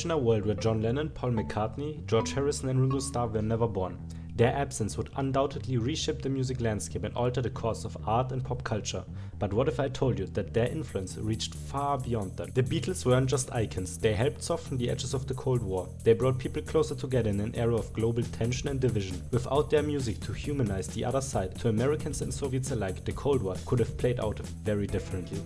In a world where John Lennon, Paul McCartney, George Harrison and Ringo Starr were never born, their absence would undoubtedly reshape the music landscape and alter the course of art and pop culture. But what if I told you that their influence reached far beyond that? The Beatles weren't just icons, they helped soften the edges of the Cold War. They brought people closer together in an era of global tension and division. Without their music to humanize the other side, to Americans and Soviets alike, the Cold War could have played out very differently.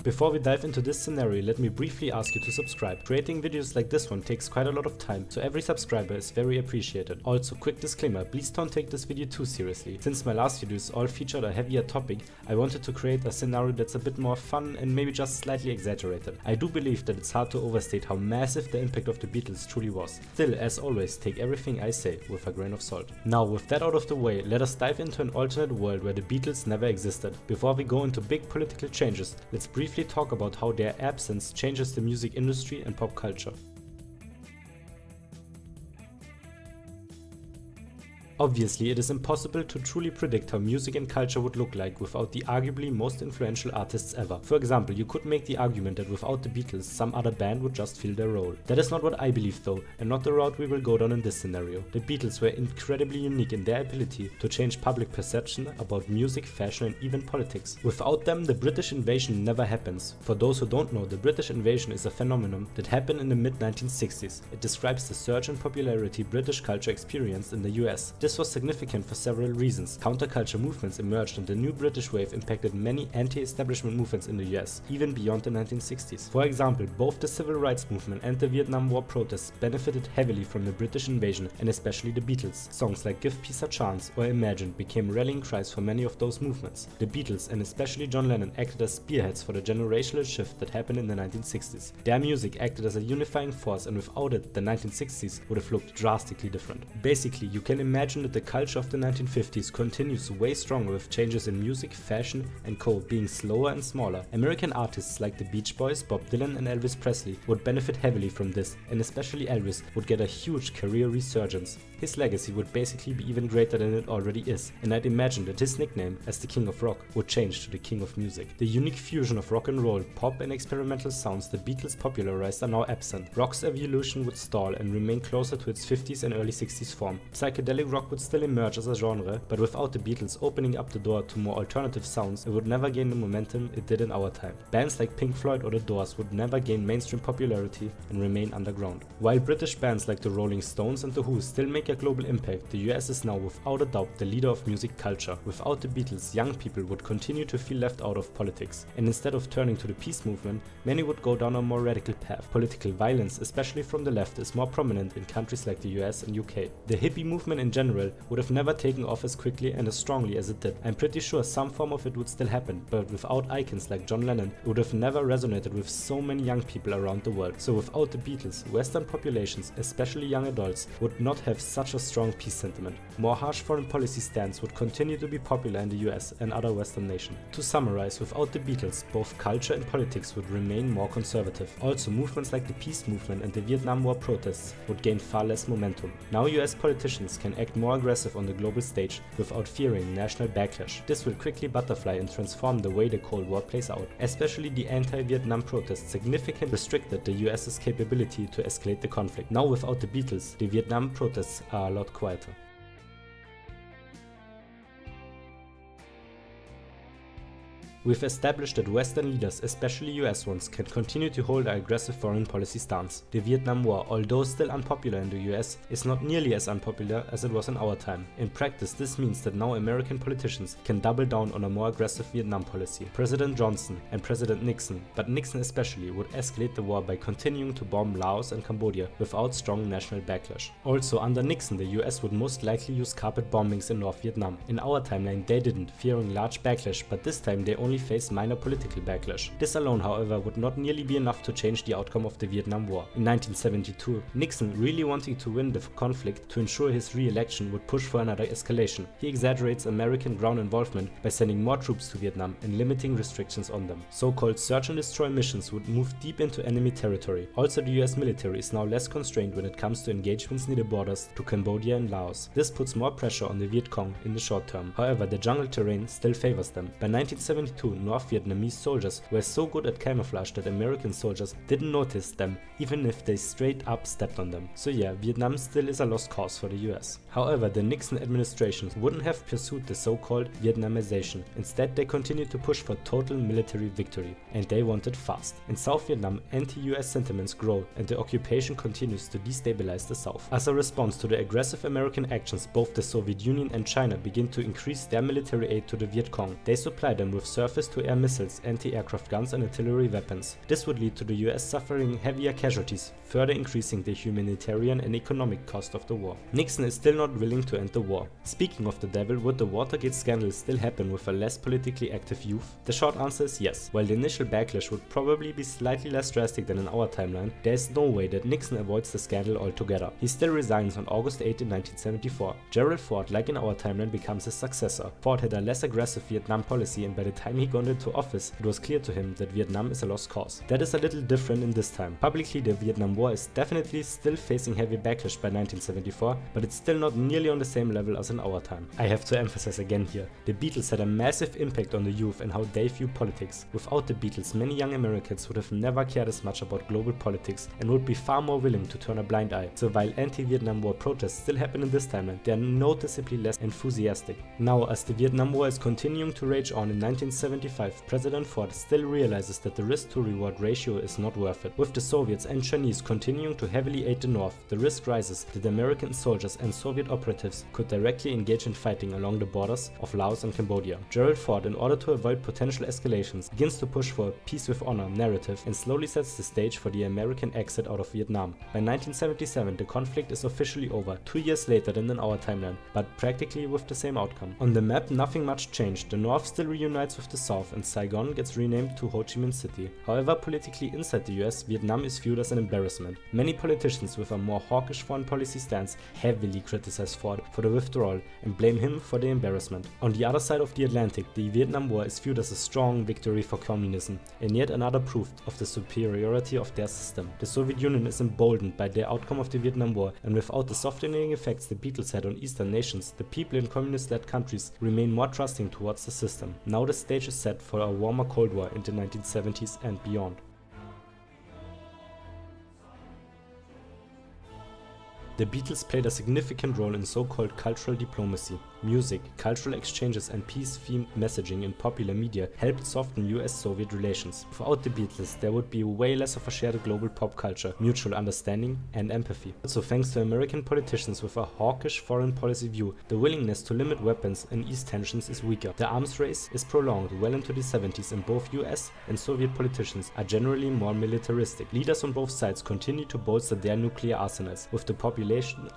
Before we dive into this scenario, let me briefly ask you to subscribe. Creating videos like this one takes quite a lot of time, so every subscriber is very appreciated. Also, quick disclaimer, please don't take this video too seriously. Since my last videos all featured a heavier topic, I wanted to create a scenario that's a bit more fun and maybe just slightly exaggerated. I do believe that it's hard to overstate how massive the impact of the Beatles truly was. Still, as always, take everything I say with a grain of salt. Now, with that out of the way, let us dive into an alternate world where the Beatles never existed. Before we go into big political changes, let's briefly talk about how their absence changes the music industry and pop culture. Obviously, it is impossible to truly predict how music and culture would look like without the arguably most influential artists ever. For example, you could make the argument that without the Beatles, some other band would just fill their role. That is not what I believe though, and not the route we will go down in this scenario. The Beatles were incredibly unique in their ability to change public perception about music, fashion and even politics. Without them, the British invasion never happens. For those who don't know, the British invasion is a phenomenon that happened in the mid-1960s. It describes the surge in popularity British culture experienced in the US. This was significant for several reasons. Counterculture movements emerged and the new British wave impacted many anti-establishment movements in the US, even beyond the 1960s. For example, both the civil rights movement and the Vietnam War protests benefited heavily from the British invasion, and especially the Beatles. Songs like Give Peace a Chance or Imagine became rallying cries for many of those movements. The Beatles, and especially John Lennon, acted as spearheads for the generational shift that happened in the 1960s. Their music acted as a unifying force, and without it, the 1960s would have looked drastically different. Basically, you can imagine that the culture of the 1950s continues way stronger with changes in music, fashion and co. being slower and smaller. American artists like the Beach Boys, Bob Dylan and Elvis Presley would benefit heavily from this, and especially Elvis would get a huge career resurgence. His legacy would basically be even greater than it already is, and I'd imagine that his nickname as the King of Rock would change to the King of Music. The unique fusion of rock and roll, pop and experimental sounds the Beatles popularized are now absent. Rock's evolution would stall and remain closer to its 50s and early 60s form. Psychedelic rock would still emerge as a genre, but without the Beatles opening up the door to more alternative sounds, it would never gain the momentum it did in our time. Bands like Pink Floyd or The Doors would never gain mainstream popularity and remain underground. While British bands like the Rolling Stones and The Who still make a global impact, the US is now without a doubt the leader of music culture. Without the Beatles, young people would continue to feel left out of politics, and instead of turning to the peace movement, many would go down a more radical path. Political violence, especially from the left, is more prominent in countries like the US and UK. The hippie movement in general would have never taken off as quickly and as strongly as it did. I'm pretty sure some form of it would still happen, but without icons like John Lennon, it would have never resonated with so many young people around the world. So without the Beatles, Western populations, especially young adults, would not have such a strong peace sentiment. More harsh foreign policy stance would continue to be popular in the US and other Western nations. To summarize, without the Beatles, both culture and politics would remain more conservative. Also, movements like the peace movement and the Vietnam War protests would gain far less momentum. Now US politicians can act more aggressive on the global stage without fearing national backlash. This will quickly butterfly and transform the way the Cold War plays out. Especially the anti-Vietnam protests significantly restricted the US's capability to escalate the conflict. Now without the Beatles, the Vietnam protests are a lot quieter. We've established that Western leaders, especially US ones, can continue to hold an aggressive foreign policy stance. The Vietnam War, although still unpopular in the US, is not nearly as unpopular as it was in our time. In practice, this means that now American politicians can double down on a more aggressive Vietnam policy. President Johnson and President Nixon, but Nixon especially, would escalate the war by continuing to bomb Laos and Cambodia without strong national backlash. Also, under Nixon, the US would most likely use carpet bombings in North Vietnam. In our timeline, they didn't, fearing large backlash, but this time they only faced minor political backlash. This alone, however, would not nearly be enough to change the outcome of the Vietnam War. In 1972, Nixon, really wanting to win the conflict to ensure his re-election, would push for another escalation. He exaggerates American ground involvement by sending more troops to Vietnam and limiting restrictions on them. So-called search and destroy missions would move deep into enemy territory. Also, the US military is now less constrained when it comes to engagements near the borders to Cambodia and Laos. This puts more pressure on the Viet Cong in the short term. However, the jungle terrain still favors them. By 1972, 1972, North Vietnamese soldiers were so good at camouflage that American soldiers didn't notice them even if they straight up stepped on them. So yeah, Vietnam still is a lost cause for the US. However, the Nixon administration wouldn't have pursued the so-called Vietnamization. Instead, they continued to push for total military victory, and they wanted fast. In South Vietnam, anti-US sentiments grow and the occupation continues to destabilize the South. As a response to the aggressive American actions, both the Soviet Union and China begin to increase their military aid to the Viet Cong. They supply them with surface-to-air missiles, anti-aircraft guns and artillery weapons. This would lead to the US suffering heavier casualties, further increasing the humanitarian and economic cost of the war. Nixon is still not willing to end the war. Speaking of the devil, would the Watergate scandal still happen with a less politically active youth? The short answer is yes. While the initial backlash would probably be slightly less drastic than in our timeline, there is no way that Nixon avoids the scandal altogether. He still resigns on August 8, 1974. Gerald Ford, like in our timeline, becomes his successor. Ford had a less aggressive Vietnam policy, and by the time he got into office, it was clear to him that Vietnam is a lost cause. That is a little different in this time. Publicly, the Vietnam War is definitely still facing heavy backlash by 1974, but it's still not nearly on the same level as in our time. I have to emphasize again here, the Beatles had a massive impact on the youth and how they view politics. Without the Beatles, many young Americans would have never cared as much about global politics and would be far more willing to turn a blind eye. So while anti-Vietnam War protests still happen in this timeline, they are noticeably less enthusiastic. Now, as the Vietnam War is continuing to rage on in 1975, President Ford still realizes that the risk-to-reward ratio is not worth it. With the Soviets and Chinese continuing to heavily aid the North, the risk rises that American soldiers and Soviet operatives could directly engage in fighting along the borders of Laos and Cambodia. Gerald Ford, in order to avoid potential escalations, begins to push for a peace with honor narrative and slowly sets the stage for the American exit out of Vietnam. By 1977, the conflict is officially over, 2 years later than in our timeline, but practically with the same outcome. On the map, nothing much changed. The North still reunites with the South and Saigon gets renamed to Ho Chi Minh City. However, politically inside the US, Vietnam is viewed as an embarrassment. Many politicians with a more hawkish foreign policy stance heavily criticize Ford for the withdrawal and blame him for the embarrassment. On the other side of the Atlantic, the Vietnam War is viewed as a strong victory for communism and yet another proof of the superiority of their system. The Soviet Union is emboldened by the outcome of the Vietnam War, and without the softening effects the Beatles had on Eastern nations, the people in communist-led countries remain more trusting towards the system. Now the stage is set for a warmer Cold War in the 1970s and beyond. The Beatles played a significant role in so-called cultural diplomacy. Music, cultural exchanges and peace-themed messaging in popular media helped soften US-Soviet relations. Without the Beatles, there would be way less of a shared global pop culture, mutual understanding and empathy. Also, thanks to American politicians with a hawkish foreign policy view, the willingness to limit weapons and ease tensions is weaker. The arms race is prolonged well into the 70s, and both US and Soviet politicians are generally more militaristic. Leaders on both sides continue to bolster their nuclear arsenals, with the population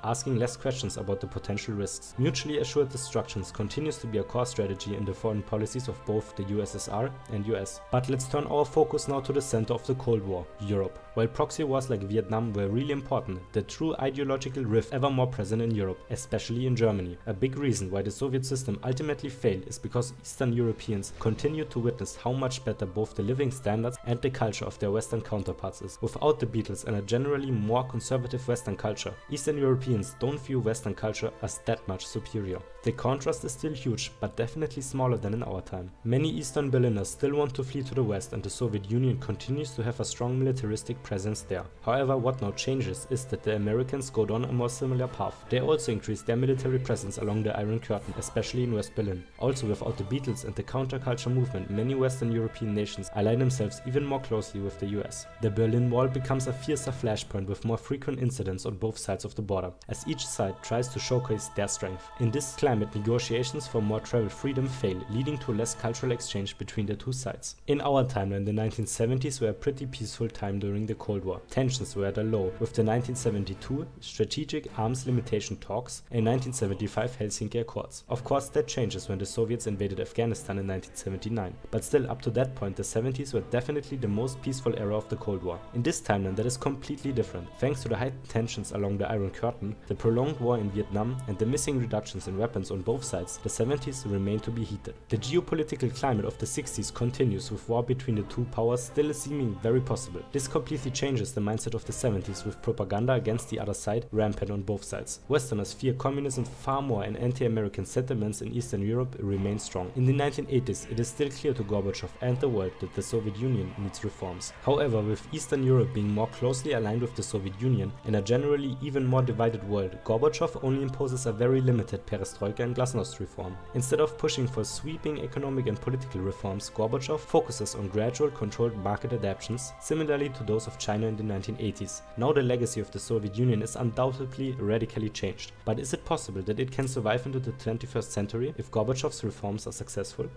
asking less questions about the potential risks. Mutually assured destructions continues to be a core strategy in the foreign policies of both the USSR and US. But let's turn our focus now to the center of the Cold War, Europe. While proxy wars like Vietnam were really important, the true ideological rift ever more present in Europe, especially in Germany. A big reason why the Soviet system ultimately failed is because Eastern Europeans continued to witness how much better both the living standards and the culture of their Western counterparts is. Without the Beatles and a generally more conservative Western culture, Eastern Europeans don't view Western culture as that much superior. The contrast is still huge, but definitely smaller than in our time. Many Eastern Berliners still want to flee to the West, and the Soviet Union continues to have a strong militaristic presence there. However, what now changes is that the Americans go down a more similar path. They also increase their military presence along the Iron Curtain, especially in West Berlin. Also, without the Beatles and the counterculture movement, many Western European nations align themselves even more closely with the US. The Berlin Wall becomes a fiercer flashpoint with more frequent incidents on both sides of the border, as each side tries to showcase their strength. In this climate, negotiations for more travel freedom fail, leading to less cultural exchange between the two sides. In our timeline, the 1970s were a pretty peaceful time during the Cold War. Tensions were at a low, with the 1972 Strategic Arms Limitation Talks and 1975 Helsinki Accords. Of course, that changes when the Soviets invaded Afghanistan in 1979, but still up to that point the 70s were definitely the most peaceful era of the Cold War. In this timeline that is completely different. Thanks to the heightened tensions along the Iron Curtain, the prolonged war in Vietnam and the missing reductions in weapons happens on both sides, the 70s remain to be heated. The geopolitical climate of the 60s continues, with war between the two powers still seeming very possible. This completely changes the mindset of the 70s, with propaganda against the other side rampant on both sides. Westerners fear communism far more, and anti-American sentiments in Eastern Europe remain strong. In the 1980s, it is still clear to Gorbachev and the world that the Soviet Union needs reforms. However, with Eastern Europe being more closely aligned with the Soviet Union and a generally even more divided world, Gorbachev only imposes a very limited perestroika and glasnost reform. Instead of pushing for sweeping economic and political reforms, Gorbachev focuses on gradual, controlled market adaptations, similarly to those of China in the 1980s. Now the legacy of the Soviet Union is undoubtedly radically changed. But is it possible that it can survive into the 21st century if Gorbachev's reforms are successful?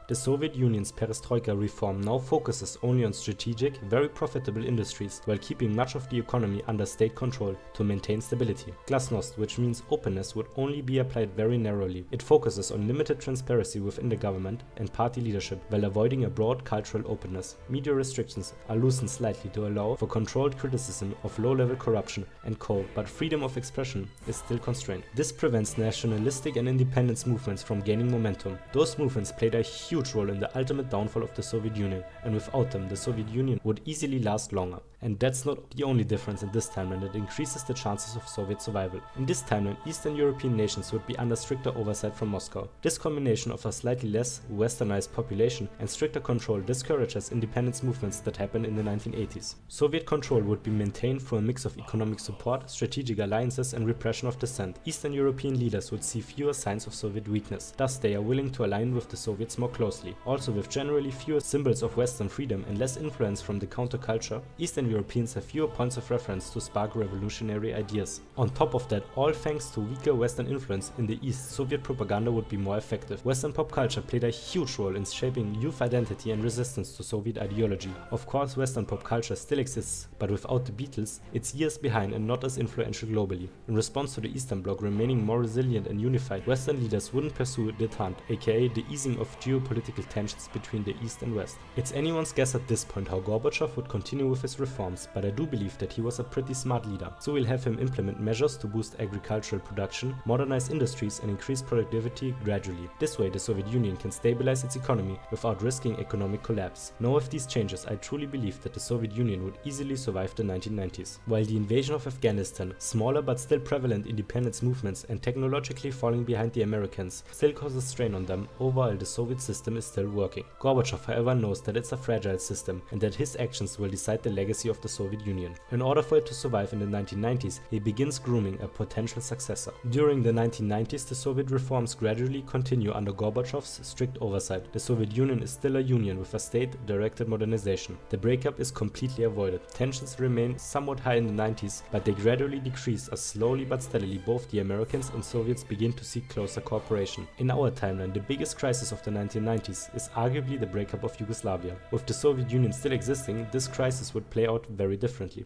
The Soviet Union's perestroika reform now focuses only on strategic, very profitable industries, while keeping much of the economy under state control to maintain stability. Glasnost, which means openness, would only be applied very narrowly. It focuses on limited transparency within the government and party leadership, while avoiding a broad cultural openness. Media restrictions are loosened slightly to allow for controlled criticism of low-level corruption and co, but freedom of expression is still constrained. This prevents nationalistic and independence movements from gaining momentum. Those movements played a huge role in the ultimate downfall of the Soviet Union, and without them the Soviet Union would easily last longer. And that's not the only difference in this timeline that increases the chances of Soviet survival. In this timeline, Eastern European nations would be under stricter oversight from Moscow. This combination of a slightly less westernized population and stricter control discourages independence movements that happened in the 1980s. Soviet control would be maintained through a mix of economic support, strategic alliances, and repression of dissent. Eastern European leaders would see fewer signs of Soviet weakness, thus they are willing to align with the Soviets more closely. Also, with generally fewer symbols of Western freedom and less influence from the counterculture, Eastern Europeans have fewer points of reference to spark revolutionary ideas. On top of that, all thanks to weaker Western influence in the East, Soviet propaganda would be more effective. Western pop culture played a huge role in shaping youth identity and resistance to Soviet ideology. Of course, Western pop culture still exists, but without the Beatles, it's years behind and not as influential globally. In response to the Eastern Bloc remaining more resilient and unified, Western leaders wouldn't pursue détente, aka the easing of geopolitical tensions between the East and West. It's anyone's guess at this point how Gorbachev would continue with his reforms, but I do believe that he was a pretty smart leader, so we'll have him implement measures to boost agricultural production, modernize industries, and increase productivity gradually. This way the Soviet Union can stabilize its economy without risking economic collapse. Now with these changes, I truly believe that the Soviet Union would easily survive the 1990s. While the invasion of Afghanistan, smaller but still prevalent independence movements, and technologically falling behind the Americans still causes strain on them, overall the Soviet system is still working. Gorbachev, however, knows that it's a fragile system and that his actions will decide the legacy of the Soviet Union. In order for it to survive in the 1990s, he begins grooming a potential successor. During the 1990s, the Soviet reforms gradually continue under Gorbachev's strict oversight. The Soviet Union is still a union with a state-directed modernization. The breakup is completely avoided. Tensions remain somewhat high in the 90s, but they gradually decrease as slowly but steadily both the Americans and Soviets begin to seek closer cooperation. In our timeline, the biggest crisis of the 1990s is arguably the breakup of Yugoslavia. With the Soviet Union still existing, this crisis would play out very differently.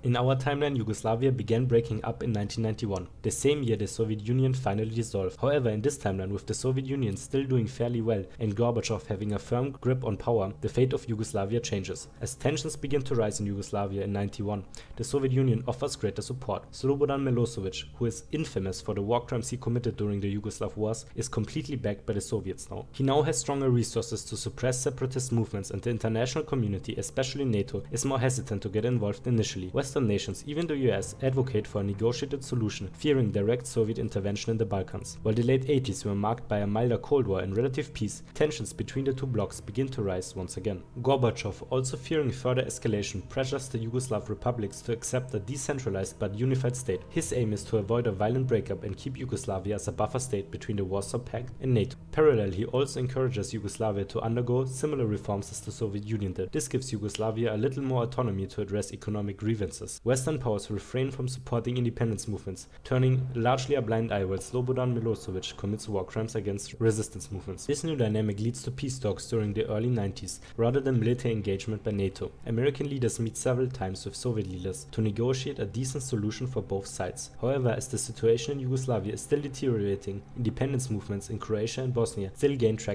In our timeline, Yugoslavia began breaking up in 1991, the same year the Soviet Union finally dissolved. However, in this timeline, with the Soviet Union still doing fairly well and Gorbachev having a firm grip on power, the fate of Yugoslavia changes. As tensions begin to rise in Yugoslavia in 1991, the Soviet Union offers greater support. Slobodan Milosevic, who is infamous for the war crimes he committed during the Yugoslav wars, is completely backed by the Soviets now. He now has stronger resources to suppress separatist movements, and the international community, especially NATO, is more hesitant to get involved initially. Western nations, even the US, advocate for a negotiated solution, fearing direct Soviet intervention in the Balkans. While the late 80s were marked by a milder Cold War and relative peace, tensions between the two blocs begin to rise once again. Gorbachev, also fearing further escalation, pressures the Yugoslav republics to accept a decentralized but unified state. His aim is to avoid a violent breakup and keep Yugoslavia as a buffer state between the Warsaw Pact and NATO. Parallel, he also encourages Yugoslavia to undergo similar reforms as the Soviet Union did. This gives Yugoslavia a little more autonomy to address economic grievances. process. Western powers refrain from supporting independence movements, turning largely a blind eye while Slobodan Milosevic commits war crimes against resistance movements. This new dynamic leads to peace talks during the early 90s, rather than military engagement by NATO. American leaders meet several times with Soviet leaders to negotiate a decent solution for both sides. However, as the situation in Yugoslavia is still deteriorating, independence movements in Croatia and Bosnia still gain traction.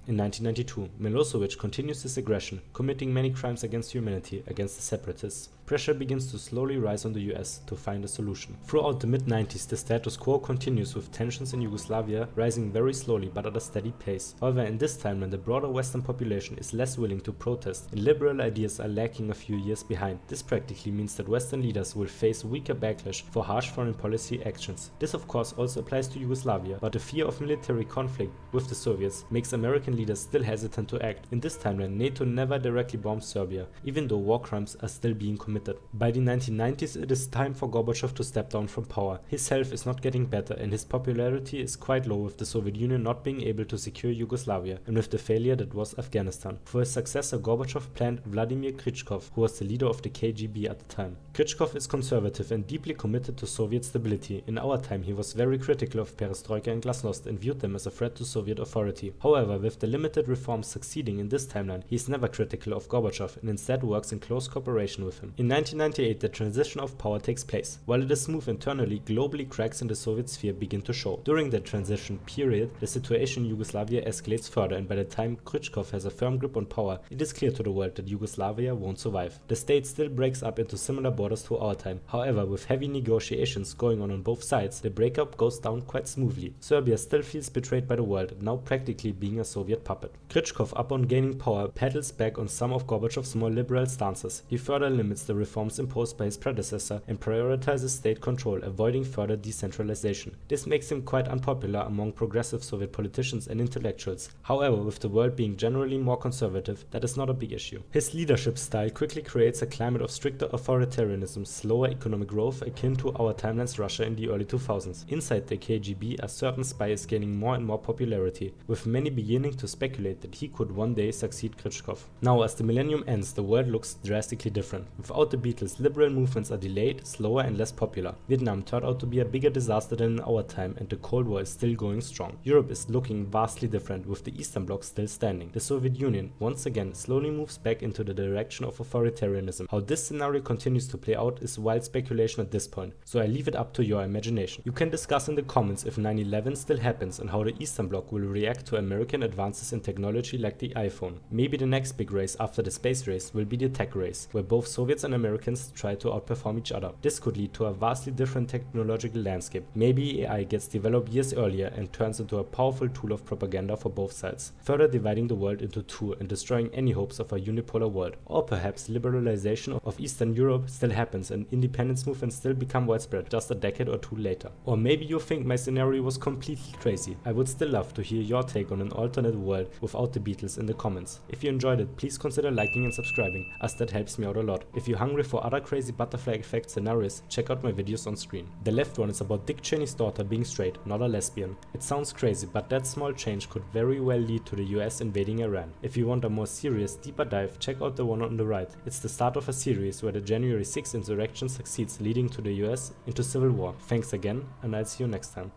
In 1992, Milosevic continues his aggression, committing many crimes against humanity against the separatists. Pressure begins to slowly rise on the US to find a solution. Throughout the mid-90s, the status quo continues with tensions in Yugoslavia rising very slowly but at a steady pace. However, in this time when the broader Western population is less willing to protest and liberal ideas are lacking a few years behind, this practically means that Western leaders will face weaker backlash for harsh foreign policy actions. This of course also applies to Yugoslavia, but the fear of military conflict with the Soviets makes American leaders still hesitant to act. In this timeline, NATO never directly bombs Serbia, even though war crimes are still being committed. By the 1990s, it is time for Gorbachev to step down from power. His health is not getting better and his popularity is quite low, with the Soviet Union not being able to secure Yugoslavia and with the failure that was Afghanistan. For his successor, Gorbachev planned Vladimir Krychkov, who was the leader of the KGB at the time. Krychkov is conservative and deeply committed to Soviet stability. In our time, he was very critical of perestroika and glasnost and viewed them as a threat to Soviet authority. However, with the limited reforms succeeding in this timeline, he is never critical of Gorbachev and instead works in close cooperation with him. In 1998, the transition of power takes place. While it is smooth internally, globally cracks in the Soviet sphere begin to show. During the transition period, the situation in Yugoslavia escalates further, and by the time Krychkov has a firm grip on power, it is clear to the world that Yugoslavia won't survive. The state still breaks up into similar borders to our time. However, with heavy negotiations going on both sides, the breakup goes down quite smoothly. Serbia still feels betrayed by the world, now practically being a Soviet puppet. Krychkov, upon gaining power, pedals back on some of Gorbachev's more liberal stances. He further limits the reforms imposed by his predecessor and prioritizes state control, avoiding further decentralization. This makes him quite unpopular among progressive Soviet politicians and intellectuals. However, with the world being generally more conservative, that is not a big issue. His leadership style quickly creates a climate of stricter authoritarianism, slower economic growth akin to our timeline's Russia in the early 2000s. Inside the KGB, a certain spy is gaining more and more popularity, with many beginning to speculate that he could one day succeed Krychkov. Now, as the millennium ends, the world looks drastically different. Without the Beatles, liberal movements are delayed, slower and less popular. Vietnam turned out to be a bigger disaster than in our time, and the Cold War is still going strong. Europe is looking vastly different, with the Eastern Bloc still standing. The Soviet Union, once again, slowly moves back into the direction of authoritarianism. How this scenario continues to play out is wild speculation at this point, so I leave it up to your imagination. You can discuss in the comments if 9/11 still happens and how the Eastern Bloc will react to American advances in technology like the iPhone. Maybe the next big race after the space race will be the tech race, where both Soviets and Americans try to outperform each other. This could lead to a vastly different technological landscape. Maybe AI gets developed years earlier and turns into a powerful tool of propaganda for both sides, further dividing the world into two and destroying any hopes of a unipolar world. Or perhaps liberalization of Eastern Europe still happens and independence movements still become widespread just a decade or two later. Or maybe you think my scenario was completely crazy. I would still love to hear your take on an alternate world without the Beatles in the comments. If you enjoyed it, please consider liking and subscribing, as that helps me out a lot. If you're hungry for other crazy butterfly effect scenarios, check out my videos on screen. The left one is about Dick Cheney's daughter being straight, not a lesbian. It sounds crazy, but that small change could very well lead to the US invading Iran. If you want a more serious, deeper dive, check out the one on the right. It's the start of a series where the January 6th insurrection succeeds, leading to the US into civil war. Thanks again, and I'll see you next time.